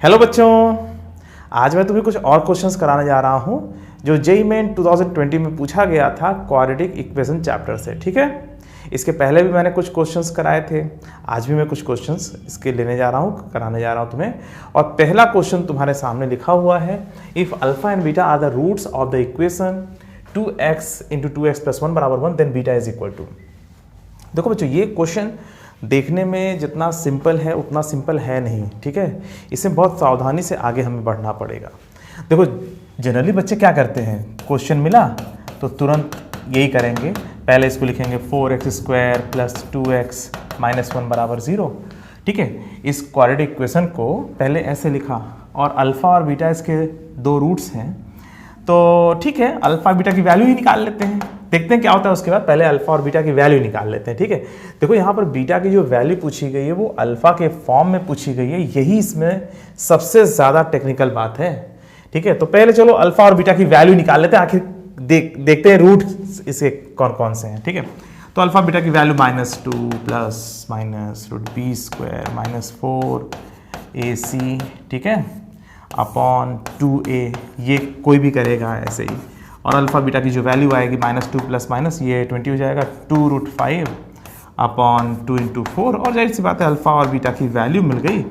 Hello बच्चों, आज मैं तुम्हें कुछ और क्वेश्चंस कराने जा रहा हूं जो जेईई मेन 2020 में पूछा गया था क्वाड्रेटिक इक्वेशन चैप्टर से। ठीक है, इसके पहले भी मैंने कुछ क्वेश्चंस कराए थे, आज भी मैं कुछ क्वेश्चंस इसके लेने जा रहा हूं, कराने जा रहा हूं तुम्हें। और पहला क्वेश्चन तुम्हारे सामने लिखा हुआ है, if alpha and beta are the roots of the equation 2x × 2x + 1 = 1 then beta is equal to. देखो बच्चों, ये क्वेश्चन देखने में जितना सिंपल है उतना सिंपल है नहीं। ठीक है, इसमें बहुत सावधानी से आगे हमें बढ़ना पड़ेगा। देखो, जनरली बच्चे क्या करते हैं, क्वेश्चन मिला तो तुरंत यही करेंगे, पहले इसको लिखेंगे 4x² + 2x - 1 = 0। ठीक है, इस क्वाड्रेटिक इक्वेशन को पहले ऐसे लिखा और अल्फा और बीटा इसके दो रूट्स हैं, तो ठीक है, अल्फा बीटा की वैल्यू ही निकाल लेते हैं, देखते हैं क्या होता है। उसके बाद पहले अल्फा और बीटा की वैल्यू निकाल लेते हैं। ठीक है, देखो यहाँ पर बीटा की जो वैल्यू पूछी गई है वो अल्फा के फॉर्म में पूछी गई है, यही इसमें सबसे ज़्यादा टेक्निकल बात है। ठीक है, तो पहले चलो अल्फा और बीटा की वैल्यू निकाल लेते हैं, आखिर देखते हैं रूट इसके कौन कौन से हैं। ठीक है, तो अल्फा बीटा की value -2 plus minus √b² -4ac, ठीक है, अपॉन 2a, ये कोई भी करेगा ऐसे ही। और अल्फा बीटा की जो वैल्यू आएगी -2 प्लस माइनस ये 20 हो जाएगा, 2√5 अपॉन 2 × 4। और जाहिर सी बात है अल्फा और बीटा की वैल्यू मिल गई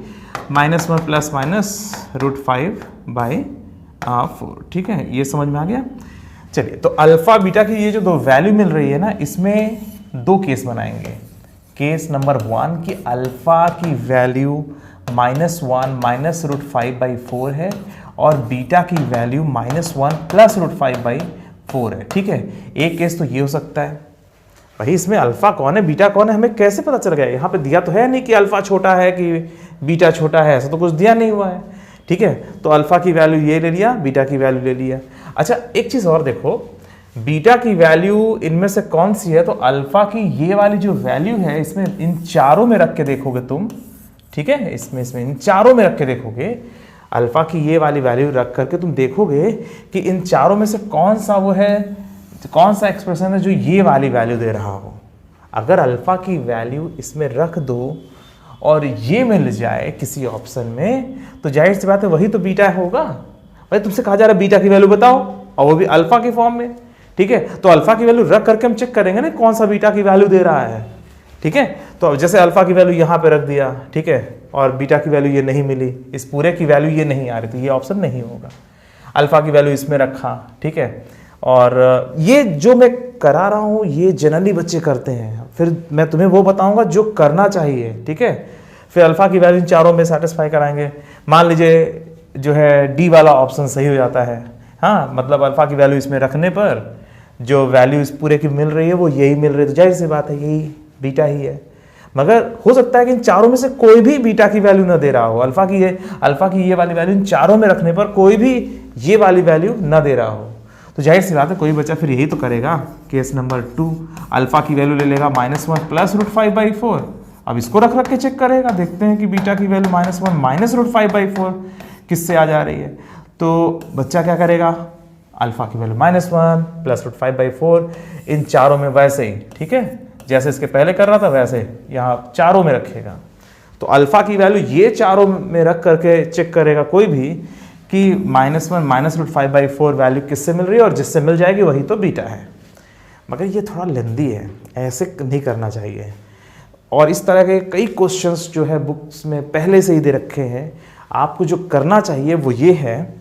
-1 प्लस माइनस √5/4। ठीक है, ये समझ में आ गया। चलिए, तो अल्फा बीटा की ये जो दो वैल्यू मिल रही है ना, इसमें दो केस बनाएंगे। केस नंबर 1 कि अल्फा की वैल्यू -1 - √5/4 है और बीटा की वैल्यू -1 + √5/4 है। ठीक है, एक केस तो ये हो सकता है। भाई, इसमें अल्फा कौन है बीटा कौन है हमें कैसे पता चल गया? यहाँ पे दिया तो है नहीं कि अल्फा छोटा है कि बीटा छोटा है, ऐसा तो कुछ दिया नहीं हुआ है। ठीक है, तो अल्फा की वैल्यू ये ले लिया, बीटा की वैल्यू ले लिया। अच्छा, एक चीज़ और देखो, बीटा की वैल्यू इनमें से कौन सी है? तो अल्फा की ये वाली जो वैल्यू है, इसमें इन चारों में रख के देखोगे तुम। ठीक है, इसमें इन चारों में रख के देखोगे, अल्फा की ये वाली वैल्यू रख करके तुम देखोगे कि इन चारों में से कौन सा वो है, कौन सा एक्सप्रेशन है जो ये वाली वैल्यू दे रहा हो। अगर अल्फा की वैल्यू इसमें रख दो और ये मिल जाए किसी ऑप्शन में, तो जाहिर सी बात है वही तो बीटा होगा। भाई, तुमसे कहा जा रहा है बीटा की वैल्यू बताओ, और वो भी अल्फा के फॉर्म में। ठीक है, तो अल्फा की वैल्यू रख करके हम चेक करेंगे ना कौन सा बीटा की वैल्यू दे रहा है। ठीक है, तो जैसे अल्फा की वैल्यू यहाँ पे रख दिया, ठीक है, और बीटा की वैल्यू ये नहीं मिली, इस पूरे की वैल्यू ये नहीं आ रही, तो ये ऑप्शन नहीं होगा। अल्फा की वैल्यू इसमें रखा, ठीक है, और ये जो मैं करा रहा हूँ ये जनरली बच्चे करते हैं, फिर मैं तुम्हें वो बताऊंगा जो करना चाहिए। ठीक है, फिर अल्फा की वैल्यू इन चारों में सेटिस्फाई कराएंगे। मान लीजिए जो है डी वाला ऑप्शन सही हो जाता है, हाँ, मतलब अल्फा की वैल्यू इसमें रखने पर जो वैल्यू इस पूरे की मिल रही है वो यही मिल रही है, तो जाहिर सी बात है यही बीटा ही है। मगर हो सकता है कि इन चारों में से कोई भी बीटा की वैल्यू ना दे रहा हो, अल्फा की ये वाली वैल्यू इन चारों में रखने पर कोई भी ये वाली वैल्यू ना दे रहा हो, तो जाहिर सी बात है कोई बच्चा फिर यही तो करेगा। केस नंबर 2, अल्फा की वैल्यू ले लेगा -1 + √5/4। अब इसको रख के चेक करेगा, देखते हैं कि बीटा की वैल्यू -1 - √5/4 किससे आ जा रही है। तो बच्चा क्या करेगा, अल्फा की वैल्यू -1 + √5/4 इन चारों में वैसे ही, ठीक है, जैसे इसके पहले कर रहा था वैसे यहाँ चारों में रखेगा। तो अल्फा की वैल्यू ये चारों में रख करके चेक करेगा कोई भी कि -1 - √5/4 वैल्यू किससे मिल रही है, और जिससे मिल जाएगी वही तो बीटा है। मगर ये थोड़ा लेंदी है, ऐसे नहीं करना चाहिए। और इस तरह के कई क्वेश्चंस जो है बुक्स में पहले से ही दे रखे हैं, आपको जो करना चाहिए वो ये है,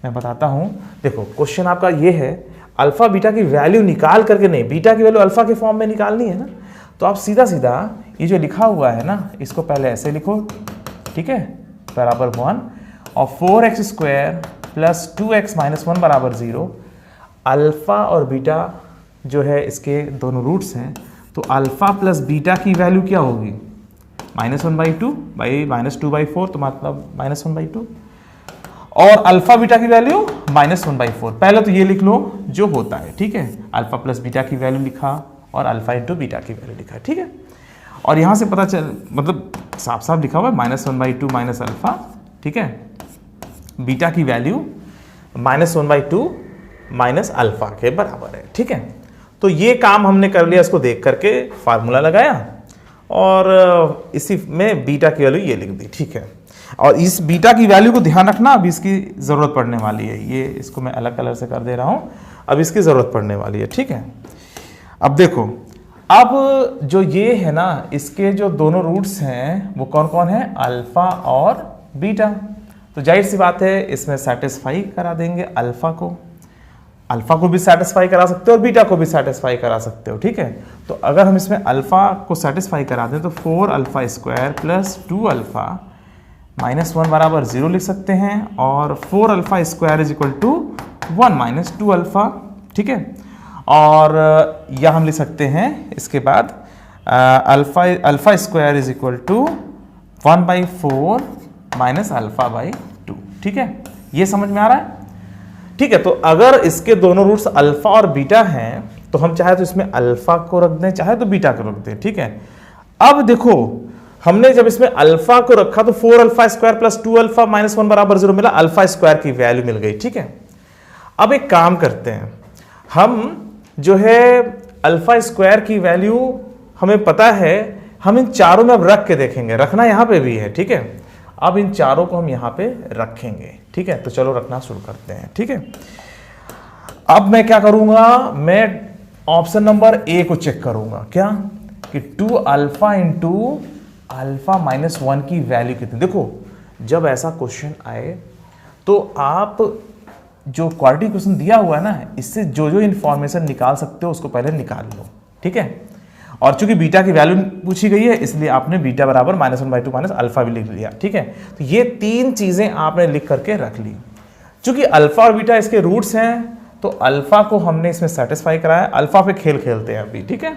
मैं बताता हूँ। देखो, क्वेश्चन आपका ये है, अल्फा बीटा की वैल्यू निकाल करके नहीं, बीटा की वैल्यू अल्फा के फॉर्म में निकालनी है ना, तो आप सीधा ये जो लिखा हुआ है ना, इसको पहले ऐसे लिखो, ठीक है, =1 और 4x² + 2x - 1 = 0। अल्फा और बीटा जो है इसके दोनों रूट्स हैं, तो अल्फा प्लस बीटा की वैल्यू क्या होगी, -1/2 -2/4, तो मतलब -1/2, और अल्फा बीटा की वैल्यू -1/4। पहले तो ये लिख लो जो होता है, ठीक है, अल्फा प्लस बीटा की वैल्यू लिखा और अल्फा × बीटा की वैल्यू लिखा, ठीक है। और यहाँ से पता चल, मतलब साफ साफ लिखा हुआ है -1/2 - अल्फा, ठीक है, बीटा की वैल्यू -1/2 - अल्फा के बराबर है। ठीक है, तो ये काम हमने कर लिया, इसको देख करके फार्मूला लगाया और इसी में बीटा की वैल्यू ये लिख दी। ठीक है, और इस बीटा की वैल्यू को ध्यान रखना, अब इसकी ज़रूरत पड़ने वाली है। ये इसको मैं अलग कलर से कर दे रहा हूँ, अब इसकी ज़रूरत पड़ने वाली है, ठीक है। अब देखो, अब जो ये है ना, इसके जो दोनों रूट्स हैं वो कौन कौन है, अल्फ़ा और बीटा। तो जाहिर सी बात है इसमें सेटिस्फाई करा देंगे अल्फ़ा को भी सेटिस्फाई करा सकते हो और बीटा को भी सेटिस्फाई करा सकते हो, ठीक है। तो अगर हम इसमें अल्फ़ा को सेटिस्फाई करा दें तो 4 alpha square plus 2 alpha minus 1 बराबर 0 लिख सकते हैं, और 4 alpha square is equal to 1 minus 2 alpha, ठीक है। और यह हम लिख सकते हैं इसके बाद alpha square is equal to 1/4 minus alpha by 2, ठीक है। ये समझ में आ रहा है, ठीक है। तो अगर इसके दोनों रूट्स अल्फा और बीटा हैं तो हम चाहे तो इसमें अल्फा को रख दें, चाहे तो बीटा को रख दें, ठीक है। अब देखो, हमने जब इसमें अल्फा को रखा तो 4 alpha square plus 2 alpha minus 1 बराबर 0 मिला, अल्फा स्क्वायर की वैल्यू मिल गई, ठीक है। अब एक काम करते हैं, हम जो है अल्फा स्क्वायर की वैल्यू हमें पता है, हम इन चारों में अब रख के देखेंगे, रखना यहां पे भी है, ठीक है। अब इन चारों को हम यहां पे रखेंगे, ठीक है। तो चलो रखना शुरू करते हैं, ठीक है। अब मैं क्या करूंगा, मैं ऑप्शन नंबर ए को चेक करूंगा, क्या कि 2 अल्फा इंटू अल्फा माइनस 1 की वैल्यू कितनी। देखो, जब ऐसा क्वेश्चन आए तो आप जो क्वाड्रेटिक क्वेश्चन दिया हुआ है ना, इससे जो जो इंफॉर्मेशन निकाल सकते हो उसको पहले निकाल लो, ठीक है। और चूंकि बीटा की वैल्यू पूछी गई है इसलिए आपने बीटा बराबर -1/2 माइनस अल्फा भी लिख लिया, ठीक है। तो ये 3 चीजें आपने लिख करके रख ली। चूंकि अल्फा और बीटा इसके रूट्स हैं तो अल्फा को हमने इसमें सेटिस्फाई कराया, अल्फा पे खेल खेलते हैं अभी, ठीक है।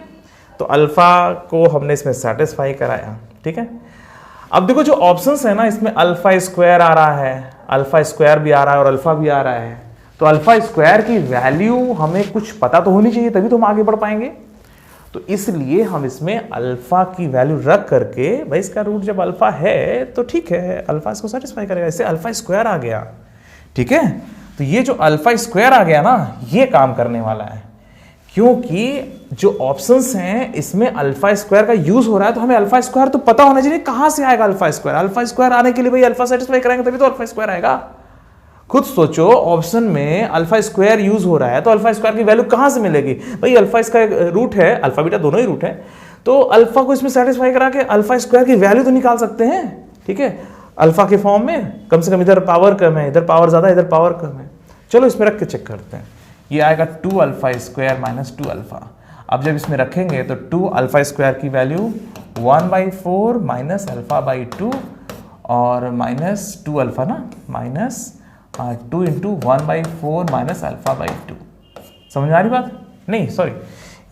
तो अल्फा को हमने इसमें सेटिस्फाई कराया, ठीक है। अब देखो, जो ऑप्शंस है ना, इसमें अल्फा स्क्वायर आ रहा है, अल्फा स्क्वायर भी आ रहा है और अल्फा भी आ रहा है। तो अल्फा स्क्वायर की वैल्यू हमें कुछ पता तो होनी चाहिए, तभी तो हम आगे बढ़ पाएंगे। तो इसलिए हम इसमें अल्फा की वैल्यू रख करके, भाई इसका रूट जब अल्फा है तो ठीक है, अल्फा इसको सेटिस्फाई करेगा, इससे अल्फा स्क्वायर आ गया, ठीक है। तो ये जो अल्फा स्क्वायर आ गया ना, ये काम करने वाला है, क्योंकि जो ऑप्शंस हैं इसमें अल्फा स्क्वायर का यूज हो रहा है, तो हमें अल्फा स्क्वायर तो पता होना चाहिए कहां से आएगा अल्फा स्क्वायर। अल्फा स्क्वायर आने के लिए भाई अल्फा सेटिस्फाई करेंगे तभी तो अल्फा स्क्वायर आएगा। खुद सोचो, ऑप्शन में अल्फा स्क्वायर यूज हो रहा है तो अल्फा स्क्वायर की वैल्यू कहां से मिलेगी, भाई अल्फा इसका रूट है, अल्फा बीटा दोनों ही रूट है, तो अल्फा को इसमें सेटिस्फाई करा के अल्फा स्क्वायर की वैल्यू तो निकाल सकते हैं, ठीक है। अल्फा के फॉर्म में कम से कम इधर पावर कम है, इधर पावर ज्यादा, इधर पावर कम है। चलो इसमें रख के चेक करते हैं। ये आएगा 2 अल्फा स्क्वायर माइनस 2 अल्फा। अब जब इसमें रखेंगे तो 2 अल्फा स्क्वायर की वैल्यू 1/4 माइनस अल्फा बाई 2 और माइनस 2 अल्फा ना, minus 2 into 1/4 minus alpha by 2। समझ में आ रही बात? नहीं सॉरी,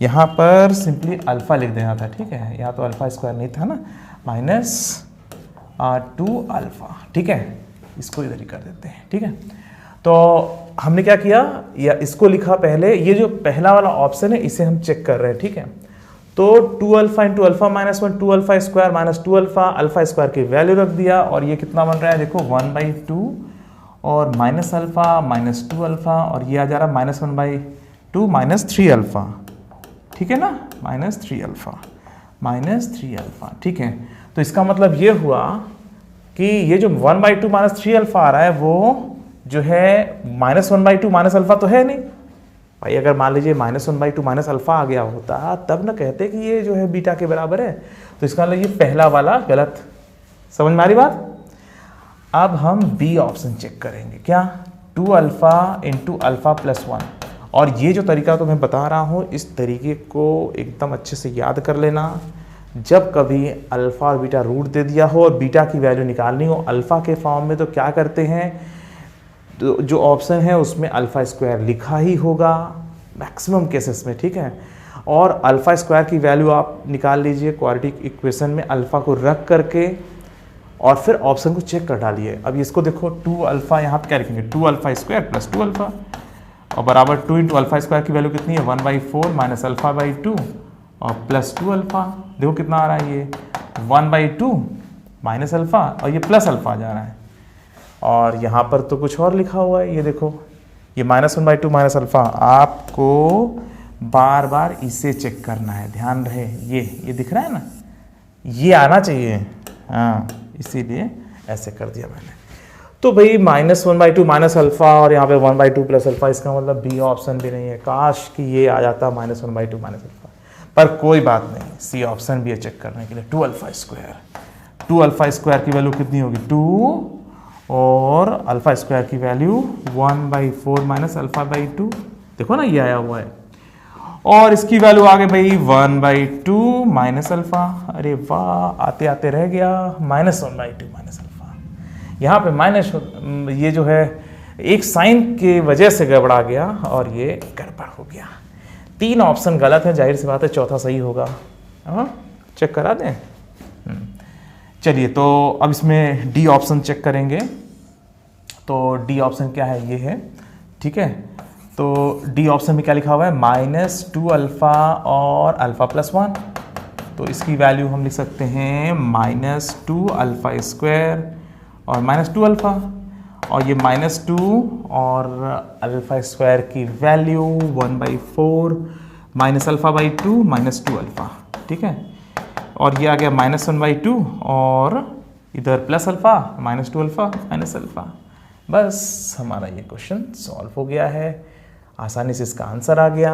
यहाँ पर सिंपली अल्फा लिख देना था, ठीक है। यहाँ तो अल्फा स्क्वायर नहीं था ना, माइनस 2 अल्फा, ठीक है। इसको इधर ही कर देते हैं, ठीक है। तो हमने क्या किया, या इसको लिखा पहले, ये जो पहला वाला ऑप्शन है इसे हम चेक कर रहे हैं, ठीक है। तो 2 alpha into alpha minus 1, 2 alpha square minus 2 alpha, alpha square की वैल्यू रख दिया, और ये कितना बन रहा है देखो, 1/2 और माइनस अल्फा माइनस 2 अल्फा, और ये आ जा रहा है -1/2 माइनस 3 अल्फा, ठीक है ना, -3 अल्फा माइनस 3 अल्फा, ठीक है। तो इसका मतलब ये हुआ कि ये जो 1/2 माइनस 3 अल्फा आ रहा है वो जो है -1/2 माइनस अल्फा तो है नहीं भाई। अगर मान लीजिए -1/2 माइनस अल्फा आ गया होता तब ना कहते कि ये जो है बीटा के बराबर है। तो इसका मतलब ये पहला वाला गलत। समझ में आ रही बात? अब हम बी ऑप्शन चेक करेंगे, क्या 2 अल्फा इंटू अल्फा प्लस 1। और ये जो तरीका तो मैं बता रहा हूँ, इस तरीके को एकदम अच्छे से याद कर लेना। जब कभी अल्फा और बीटा रूट दे दिया हो और बीटा की वैल्यू निकालनी हो अल्फा के फॉर्म में, तो क्या करते हैं, तो जो ऑप्शन है उसमें अल्फा स्क्वायर लिखा ही होगा मैक्सिमम केसेस में, ठीक है। और अल्फा स्क्वायर की वैल्यू आप निकाल लीजिए क्वाड्रेटिक इक्वेशन में अल्फा को रख करके, और फिर ऑप्शन को चेक कर डालिए। अब इसको देखो, 2 अल्फा यहाँ पे क्या लिखेंगे, 2 अल्फा स्क्वायर प्लस 2 अल्फा, और बराबर 2 इंटू अल्फा स्क्वायर की वैल्यू कितनी है, 1/4 माइनस अल्फा बाई 2 और प्लस 2 अल्फा। देखो कितना आ रहा है, ये 1/2 माइनस अल्फा और ये प्लस अल्फा जा रहा है। और यहाँ पर तो कुछ और लिखा हुआ है, ये देखो, ये -1/2 माइनस अल्फा। आपको बार बार इसे चेक करना है, ध्यान रहे, ये दिख रहा है ना, ये आना चाहिए, हाँ, इसीलिए ऐसे कर दिया मैंने। तो भाई -1/2 माइनस अल्फा और यहाँ पे 1/2 प्लस अल्फा, इसका मतलब बी ऑप्शन भी नहीं है। काश कि ये आ जाता -1/2 माइनस अल्फा, पर कोई बात नहीं, सी ऑप्शन भी है चेक करने के लिए। 2 अल्फा स्क्वायर, 2 अल्फा स्क्वायर की वैल्यू कितनी होगी 2, और अल्फा स्क्वायर की वैल्यू 1/4 माइनस अल्फा/2, देखो ना ये आया हुआ है। और इसकी वैल्यू आ गई भाई 1/2 माइनस अल्फा, अरे वाह आते आते रह गया -1/2 माइनस अल्फा। यहाँ पे माइनस ये जो है एक साइन की वजह से गड़बड़ा गया और ये गड़बड़ हो गया। 3 ऑप्शन गलत है, जाहिर सी बात है चौथा सही होगा। हाँ चेक करा दें। चलिए तो अब इसमें डी ऑप्शन चेक करेंगे। तो डी ऑप्शन क्या है, ये है, ठीक है। तो डी ऑप्शन में क्या लिखा हुआ है -2 अल्फा और अल्फा+1। तो इसकी वैल्यू हम लिख सकते हैं -2 अल्फा स्क्वायर और -2 अल्फा, और ये -2 और अल्फा स्क्वायर की वैल्यू 1/4 माइनस अल्फा/2 -2 अल्फा, ठीक है। और ये आ गया -1/2 और इधर plus alpha -2 alpha minus alpha. बस हमारा ये क्वेश्चन सॉल्व हो गया है, आसानी से इसका आंसर आ गया।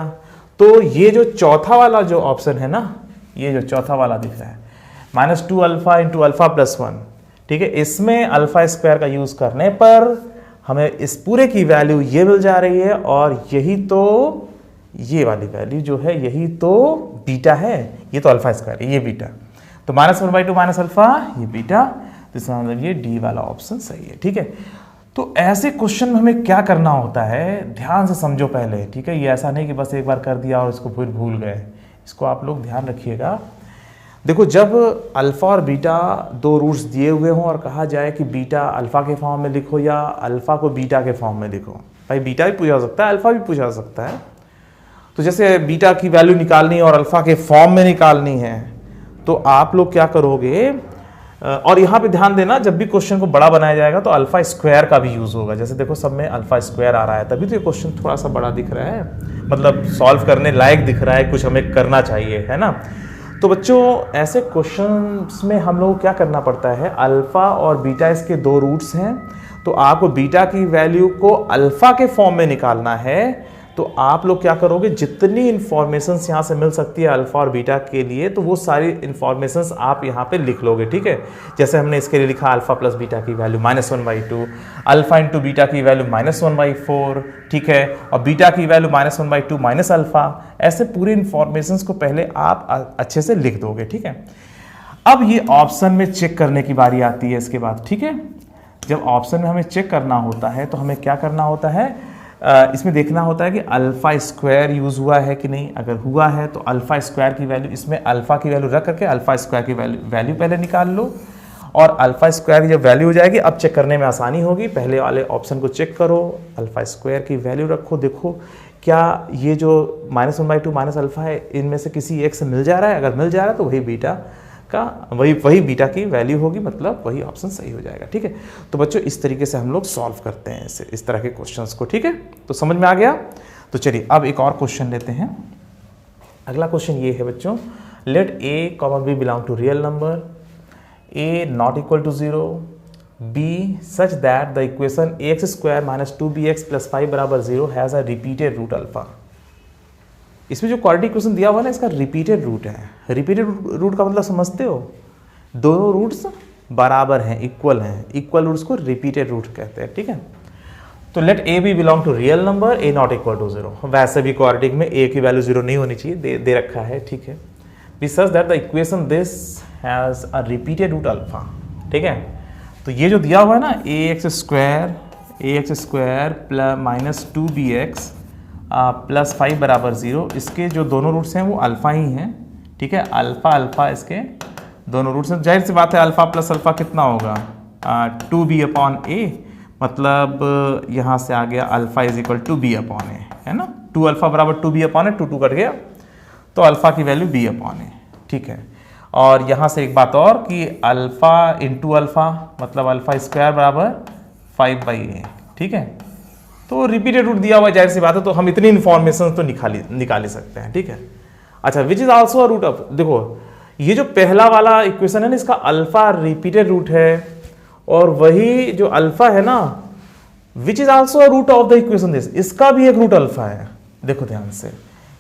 तो ये जो चौथा वाला जो ऑप्शन है ना, ये जो चौथा वाला दिख रहा है -2 अल्फा इंटू अल्फा+1, ठीक है, इसमें अल्फा स्क्वायर का यूज करने पर हमें इस पूरे की वैल्यू ये मिल जा रही है, और यही तो ये वाली वैल्यू जो है यही तो बीटा है, ये तो अल्फा स्क्वायर है, ये बीटा। तो -1/2 माइनस अल्फा ये बीटा, तो इसका मतलब ये डी वाला ऑप्शन सही है, ठीक है। तो ऐसे क्वेश्चन में हमें क्या करना होता है, ध्यान से समझो पहले, ठीक है। ये ऐसा नहीं कि बस एक बार कर दिया और इसको फिर भूल गए, इसको आप लोग ध्यान रखिएगा। देखो जब अल्फा और बीटा 2 रूट्स दिए हुए हों और कहा जाए कि बीटा अल्फा के फॉर्म में लिखो या अल्फा को बीटा के फॉर्म में लिखो, भाई बीटा भी पूछा जा सकता है, अल्फा भी पूछा जा सकता है। तो जैसे बीटा की वैल्यू निकालनी है और अल्फा के फॉर्म में निकालनी है, तो आप लोग क्या करोगे, और यहाँ पे ध्यान देना जब भी क्वेश्चन को बड़ा बनाया जाएगा तो अल्फा स्क्वायर का भी यूज होगा। जैसे देखो सब में अल्फा स्क्वायर आ रहा है, तभी तो ये क्वेश्चन थोड़ा सा बड़ा दिख रहा है, मतलब सॉल्व करने लायक दिख रहा है, कुछ हमें करना चाहिए, है ना। तो बच्चों ऐसे क्वेश्चंस में हम लोग क्या करना पड़ता है, अल्फा और बीटा इसके 2 रूट्स हैं, तो आपको बीटा की वैल्यू को अल्फा के फॉर्म में निकालना है। तो आप लोग क्या करोगे, जितनी इंफॉर्मेशन यहाँ से मिल सकती है अल्फा और बीटा के लिए, तो वो सारी इंफॉर्मेशन आप यहाँ पे लिख लोगे, ठीक है। जैसे हमने इसके लिए लिखा अल्फा प्लस बीटा की वैल्यू -1/2, अल्फा इंटू बीटा की वैल्यू -1/4, ठीक है, और बीटा की वैल्यू -1/2 माइनस अल्फा। ऐसे पूरी इंफॉर्मेशन को पहले आप अच्छे से लिख दोगे, ठीक है। अब ये ऑप्शन में चेक करने की बारी आती है इसके बाद, ठीक है। जब ऑप्शन में हमें चेक करना होता है तो हमें क्या करना होता है, इसमें देखना होता है कि अल्फा स्क्वायर यूज हुआ है कि नहीं। अगर हुआ है तो अल्फा स्क्वायर की वैल्यू, इसमें अल्फा की वैल्यू रख करके अल्फा स्क्वायर की वैल्यू पहले निकाल लो, और अल्फा स्क्वायर की जब वैल्यू हो जाएगी अब चेक करने में आसानी होगी। पहले वाले ऑप्शन को चेक करो, अल्फा स्क्वायर की वैल्यू रखो, देखो क्या ये जो -1/2 माइनस अल्फा है इनमें से किसी एक से मिल जा रहा है। अगर मिल जा रहा है तो वही बीटा का वही बीटा की वैल्यू होगी, मतलब वही ऑप्शन सही हो जाएगा, ठीक है। तो बच्चों इस तरीके से हम लोग सॉल्व करते हैं इस तरह के क्वेश्चंस को, ठीक है। तो समझ में आ गया। तो चलिए अब एक और क्वेश्चन लेते हैं। अगला क्वेश्चन ये है बच्चों, let a, b belong to real number, a not equal to 0, b such that the equation ax² - 2bx + 5 = 0 has a repeated root alpha. इसमें जो क्वाड्रेटिक इक्वेशन दिया हुआ है ना, इसका रिपीटेड रूट है। रिपीटेड रूट का मतलब समझते हो, दोनों रूट्स बराबर हैं, इक्वल हैं, इक्वल रूट्स को रिपीटेड रूट कहते हैं, ठीक है। तो लेट a भी belong to real number, a not equal to 0। वैसे भी क्वाड्रेटिक में a की वैल्यू 0 नहीं होनी चाहिए, दे रखा है, ठीक है। B such that the equation this has a repeated root alpha, ठीक है। तो ये जो दिया हुआ है ना ax² - 2bx + 5 = 0, इसके जो दोनों रूट्स हैं वो अल्फा ही हैं, ठीक है। अल्फा इसके दोनों रूट्स हैं। जाहिर सी बात है अल्फा प्लस अल्फा कितना होगा 2b/a, मतलब यहाँ से आ गया अल्फा = 2b/a, है ना। 2 अल्फा = 2b/a, 2 कट गया तो अल्फा की वैल्यू b/a, ठीक है। और यहाँ से एक बात और कि अल्फा इंटू अल्फा मतलब अल्फा स्क्वायर बराबर 5/a, ठीक है। तो रिपीटेड रूट दिया हुआ है, जाहिर सी बात है, तो हम इतनी इन्फॉर्मेशन तो निकाल ही सकते हैं, ठीक है। अच्छा, which is also a root of, देखो ये जो पहला वाला इक्वेशन है ना, इसका अल्फा रिपीटेड रूट है और वही जो अल्फा है ना, which is also root of the equation this, इसका भी एक रूट अल्फा है। देखो ध्यान से,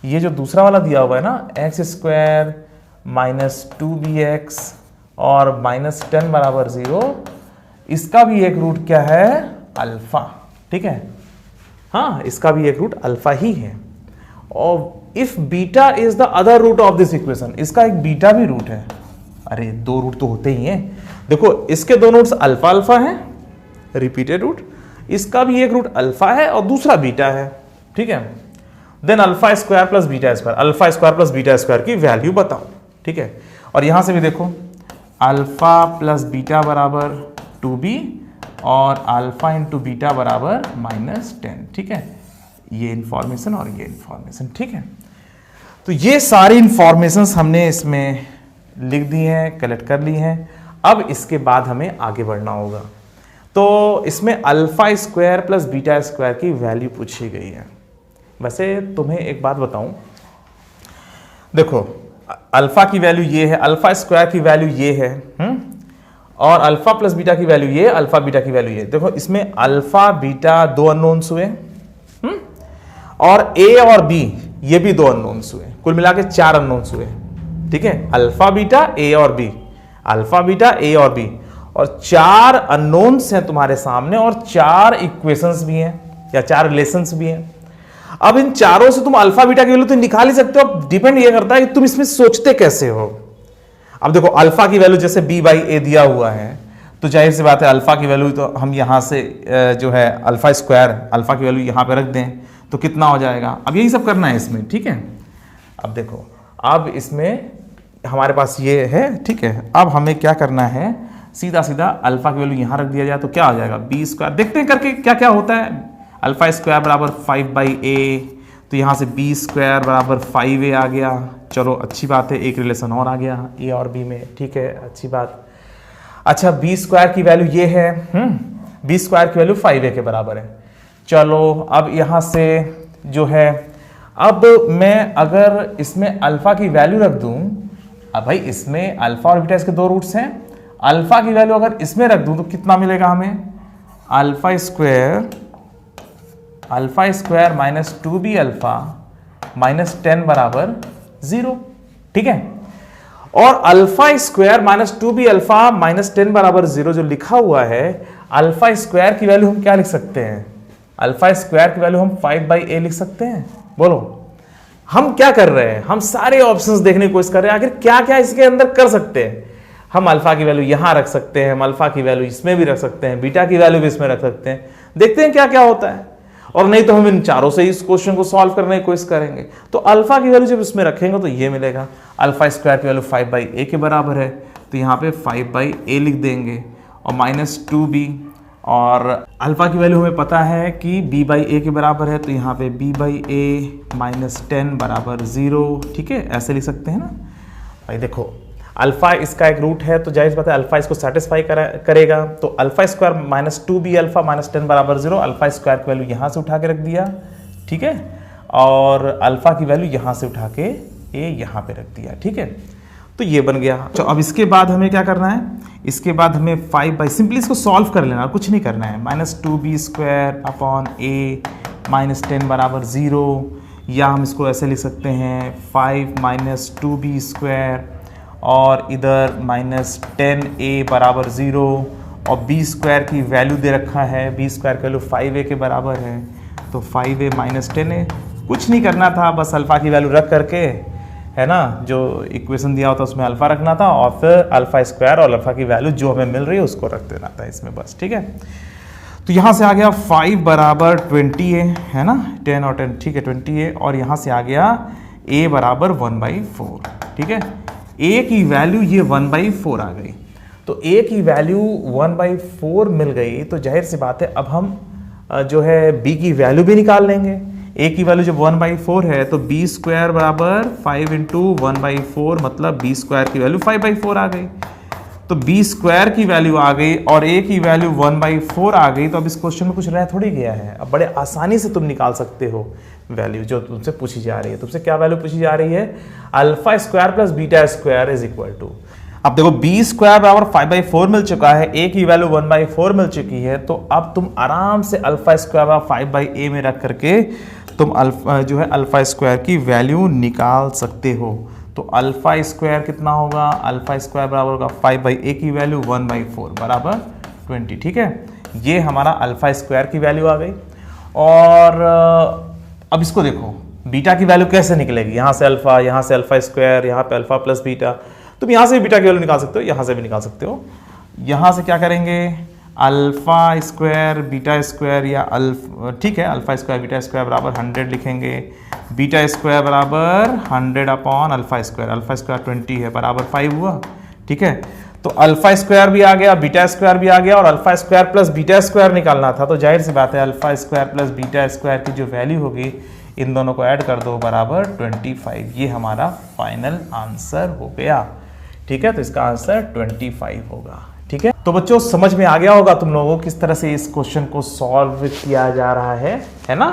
ये जो दूसरा वाला दिया हुआ है ना, एक्स स्क्वायर माइनस 2bx और -10 बराबर 0, इसका भी एक रूट क्या है, अल्फा। ठीक है, हाँ, इसका भी एक रूट अल्फा ही है। और if beta is the other root of this equation, इसका एक बीटा भी रूट है। अरे दो रूट तो होते ही हैं। देखो इसके दोनों रूट्स अल्फा अल्फा हैं, रिपीटेड रूट, इसका भी एक रूट अल्फा है और दूसरा बीटा है। ठीक है, then alpha square plus beta square, alpha square plus beta square की वैल्यू बताओ। ठीक है, और यहां से भी देखो, अल्फा प्लस बीटा बराबर 2b और अल्फा इंटू बीटा बराबर -10। ठीक है, ये इंफॉर्मेशन और ये इंफॉर्मेशन। ठीक है, तो ये सारी इंफॉर्मेशन हमने इसमें लिख दी हैं, कलेक्ट कर ली हैं। अब इसके बाद हमें आगे बढ़ना होगा। तो इसमें alpha square plus beta square की वैल्यू पूछी गई है। वैसे तुम्हें एक बात बताऊं, देखो अल्फा की वैल्यू ये है, अल्फा स्क्वायर की वैल्यू ये है, और अल्फा प्लस बीटा की वैल्यू ये, अल्फा बीटा की वैल्यू ये। देखो इसमें अल्फा बीटा दो अननोन्स हुए, और ए और बी ये भी दो अननोन्स हुए, कुल मिला के 4 अननोन्स हुए। ठीक है, अल्फा बीटा ए और बी, अल्फा बीटा ए और बी, और 4 अननोन्स हैं तुम्हारे सामने, और 4 इक्वेशंस भी हैं या 4 रिलेशंस भी हैं। अब इन चारों से तुम अल्फा बीटा की वैल्यू तो निकाल ही सकते हो। अब डिपेंड ये करता है कि तुम इसमें सोचते कैसे हो। अब देखो अल्फा की वैल्यू जैसे b/a दिया हुआ है, तो जाहिर सी बात है अल्फा की वैल्यू तो हम यहां से जो है अल्फा स्क्वायर, अल्फा की वैल्यू यहां पे रख दें तो कितना हो जाएगा। अब यही सब करना है इसमें। ठीक है, अब देखो, अब इसमें हमारे पास ये है। ठीक है, अब हमें क्या करना है, सीधा सीधा अल्फा की वैल्यू यहां रख दिया जाए तो क्या हो जाएगा, b स्क्वायर। देखते हैं करके क्या क्या होता है। अल्फा स्क्वायर बराबर 5/a, तो यहाँ से b स्क्वायर बराबर 5a आ गया। चलो अच्छी बात है, एक रिलेशन और आ गया a और b में। ठीक है, अच्छी बात। अच्छा, b स्क्वायर की वैल्यू ये है, b स्क्वायर की वैल्यू 5a के बराबर है। चलो अब यहाँ से जो है, अब मैं अगर इसमें अल्फा की वैल्यू रख दूं, अब भाई इसमें अल्फा और बीटा इसके दो रूट्स हैं, अल्फा की वैल्यू अगर इसमें रख दूं तो कितना मिलेगा हमें, alpha square minus 2b alpha -10 बराबर 0। ठीक है, और alpha square minus 2b alpha -10 बराबर 0 जो लिखा हुआ है, अल्फा स्क्वायर की वैल्यू हम क्या लिख सकते हैं, अल्फा स्क्वायर की वैल्यू हम 5/a लिख सकते हैं। बोलो हम क्या कर रहे हैं, हम सारे ऑप्शंस देखने की कोशिश कर रहे हैं, आखिर क्या क्या इसके अंदर कर सकते हैं। हम अल्फा की वैल्यू यहां रख सकते हैं, हम अल्फा की वैल्यू इसमें भी रख सकते हैं, बीटा की वैल्यू भी इसमें रख सकते हैं। देखते हैं क्या क्या होता है, और नहीं तो हम इन चारों से इस क्वेश्चन को सॉल्व करने की कोशिश करेंगे। तो अल्फा की वैल्यू जब इसमें रखेंगे तो ये मिलेगा, अल्फा स्क्वायर की वैल्यू 5/a के बराबर है, तो यहाँ पे 5/a लिख देंगे, और -2b, और अल्फा की वैल्यू हमें पता है कि b/a के बराबर है, तो यहाँ पे b/a -10 बराबर 0। ठीक है, ऐसे लिख सकते हैं ना भाई। देखो अल्फा इसका एक रूट है, तो जाहिर बात है अल्फा इसको सेटिस्फाई करेगा। तो अल्फा स्क्वायर -2b अल्फा -10 बराबर 0, अल्फा स्क्वायर की वैल्यू यहाँ से उठा के रख दिया। ठीक है, और अल्फा की वैल्यू यहाँ से उठा के a यहाँ पे रख दिया। ठीक है, तो ये बन गया। तो अब इसके बाद हमें क्या करना है, इसके बाद हमें 5/, सिंपली इसको सॉल्व कर लेना, कुछ नहीं करना है। -2b स्क्वायर अपॉन a -10 बराबर 0, या हम इसको ऐसे लिख सकते हैं 5 - 2b स्क्वायर, और इधर -10a बराबर 0, और b स्क्वायर की वैल्यू दे रखा है, b स्क्वायर की वैल्यू 5a के बराबर है, तो 5a -10a। कुछ नहीं करना था, बस अल्फा की वैल्यू रख करके, है ना, जो इक्वेशन दिया होता उसमें अल्फा रखना था, और फिर अल्फा स्क्वायर और अल्फा की वैल्यू जो हमें मिल रही है उसको रख देना था इसमें, बस। ठीक है, तो यहाँ से आ गया 5 बराबर 20a, है ना, 10 और 10, ठीक है 20a, और यहाँ से आ गया a बराबर 1/4। ठीक है, a की वैल्यू ये 1/4 आ गई, तो a की वैल्यू 1/4 मिल गई, तो जाहिर सी बात है अब हम जो है b की वैल्यू भी निकाल लेंगे। a की वैल्यू जब 1/4 है तो b स्क्वायर बराबर 5 × 1/4, मतलब b स्क्वायर की वैल्यू 5/4 आ गई। तो b स्क्वायर की वैल्यू आ गई और a की वैल्यू 1/4 आ गई, तो अब इस क्वेश्चन में कुछ रह थोड़ी गया है। अब बड़े आसानी से तुम निकाल सकते हो वैल्यू जो तुमसे पूछी जा रही है। तुमसे क्या वैल्यू पूछी जा रही है, alpha square plus beta square is equal to. अब देखो बी स्क्वायर बराबर 5/4 मिल चुका है, ए की वैल्यू 1/4 मिल चुकी है, तो अब तुम आराम से अल्फा स्क्वायर बराबर 5/a में रख करके तुम अल्फा जो है अल्फा स्क्वायर की वैल्यू निकाल सकते हो। तो अल्फा स्क्वायर कितना होगा, अल्फा स्क्वायर बराबर होगा 5/a की वैल्यू 1/4 बराबर 20। ठीक है, ये हमारा अल्फा स्क्वायर की वैल्यू आ गई। और अब इसको देखो बीटा की वैल्यू कैसे निकलेगी, यहाँ से अल्फा स्क्वायर, यहाँ पे अल्फा प्लस बीटा, तुम यहाँ से बीटा की वैल्यू निकाल सकते हो, यहाँ से भी निकाल सकते हो। यहाँ से क्या करेंगे, अल्फा स्क्वायर बीटा स्क्वायर या ठीक है अल्फा स्क्वायर बीटा स्क्वायर बराबर 100 लिखेंगे, बीटा स्क्वायर बराबर 100 अपॉन अल्फा स्क्वायर 20 है बराबर 5 हुआ। ठीक है, तो अल्फा स्क्वायर भी आ गया, बीटा स्क्वायर भी आ गया, और alpha square plus beta square निकालना था, तो जाहिर सी बात है alpha square plus beta square की जो वैल्यू होगी इन दोनों को ऐड कर दो बराबर 25। ये हमारा फाइनल आंसर हो गया। ठीक है, तो इसका आंसर 25 होगा। ठीक है, तो बच्चों समझ में आ गया होगा तुम लोगों को किस तरह से इस क्वेश्चन को सॉल्व किया जा रहा है ना।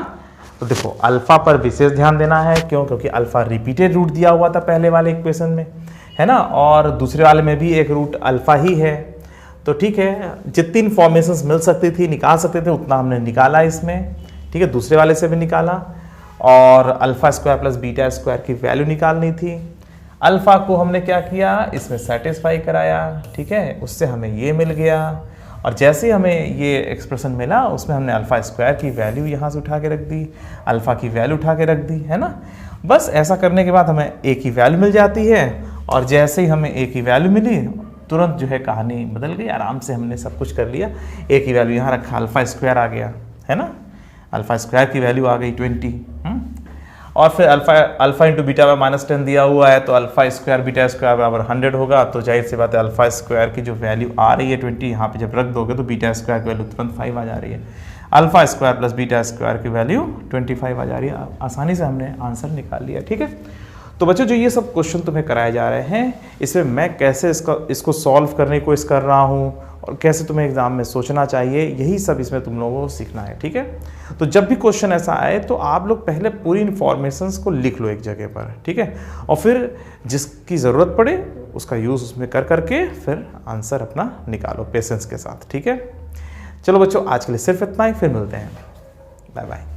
तो देखो अल्फा पर विशेष ध्यान देना है, क्यों, क्योंकि अल्फा रिपीटेड रूट दिया हुआ था पहले वाले इक्वेशन में, है ना, और दूसरे वाले में भी एक रूट अल्फा ही है। तो ठीक है, जितनी इन्फॉर्मेशंस मिल सकती थी निकाल सकते थे उतना हमने निकाला इसमें। ठीक है, दूसरे वाले से भी निकाला, और alpha square plus beta square की वैल्यू निकालनी थी। अल्फा को हमने क्या किया, इसमें सेटिस्फाई कराया। ठीक है, उससे हमें ये मिल गया, और जैसे हमें ये एक्सप्रेशन मिला उसमें हमने अल्फा स्क्वायर की वैल्यू यहाँ से उठा के रख दी, अल्फा की वैल्यू उठा के रख दी, है ना। बस ऐसा करने के बाद हमें ए की वैल्यू मिल जाती है, और जैसे ही हमें ए की वैल्यू मिली तुरंत जो है कहानी बदल गई, आराम से हमने सब कुछ कर लिया। ए की वैल्यू यहाँ रखा, अल्फा स्क्वायर आ गया, है ना, अल्फा स्क्वायर की वैल्यू आ गई 20। और फिर अल्फा इंटू बीटा में -10 दिया हुआ है, तो अल्फा स्क्वायर बीटा स्क्वायर बराबर 100 होगा। तो जाहिर सी बात है अल्फा स्क्वायर की जो वैल्यू आ रही है 20, यहाँ पे जब रख दोगे तो बीटा स्क्वायर की वैल्यू तुरंत 5 आ जा रही है। Alpha square plus beta square की वैल्यू 25 आ जा रही है। आसानी से हमने आंसर निकाल लिया। ठीक है, तो बच्चों जो ये सब क्वेश्चन तुम्हें कराए जा रहे हैं, इसमें मैं कैसे इसको सॉल्व करने की कोशिश कर रहा हूँ, और कैसे तुम्हें एग्जाम में सोचना चाहिए, यही सब इसमें तुम लोगों को सीखना है। ठीक है, तो जब भी क्वेश्चन ऐसा आए तो आप लोग पहले पूरी इन्फॉर्मेशंस को लिख लो एक जगह पर। ठीक है, और फिर जिसकी ज़रूरत पड़े उसका यूज़ उसमें कर करके फिर आंसर अपना निकालो पेशेंस के साथ। ठीक है, चलो बच्चों आज के लिए सिर्फ इतना ही, फिर मिलते हैं, बाय बाय।